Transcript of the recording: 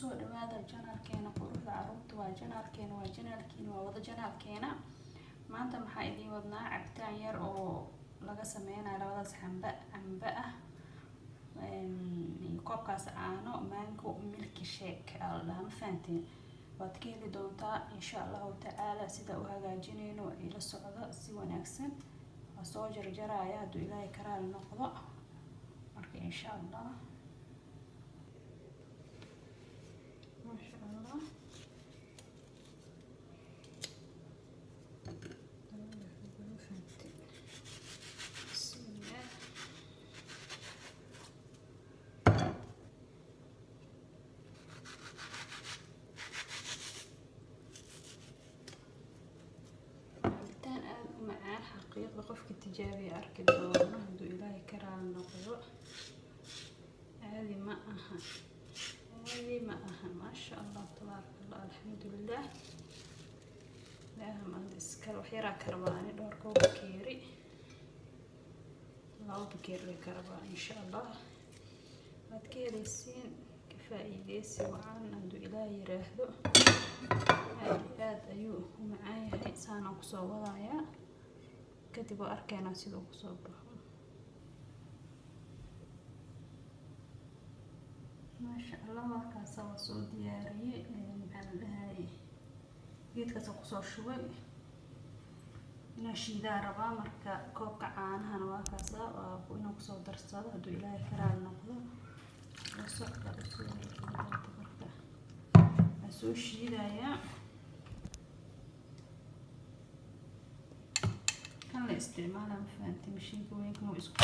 kusoo dhawaada janaalkeena quruxda caruurta waa janaalkeena waa wada janaalkeena. maanta maxaa idiin wadnaa cabitaan yar oo laga sameynayo labadaas cambe ah koobkaas caano mango milk shake la ma fahanteen. waad ka heli doontaa insha allahu tacaala. sida u hagaajinayno ila socdo si wanaagsan. waa soo jarjaraya hadduu ilaahay ka raali noqdo marka insha allah. ما شاء الله بسم الله. cabitaan aad u macaan xaqiiqda qofka tijaabiya arki doono hadduu ilaahay ka raali noqdo. caadi ma aha ما شاء الله تبارك الله الحمد لله. لهم الاسكر وحيرا كرباني دور كوب كيري لو بكيري كربان ان شاء الله. بعد كيري السين كفاية وعان عنده إلهي يراهدو هاد أيوه معايا إنسانا كسو وضايا كتبوا أركانا سيدو كسو بحو. ما شاء الله markaas waa soo diyaariyay maxaa la dhahay geedkaas ku soo shubay ina shiidaa rabaa marka koobka caanaha waa kaas waa inuu ku soo darsado hadduu ilaahay ka raali noqdo. wasaqda soo shiidaya kan la isticmaala ma fahanti mashiinka weynka isku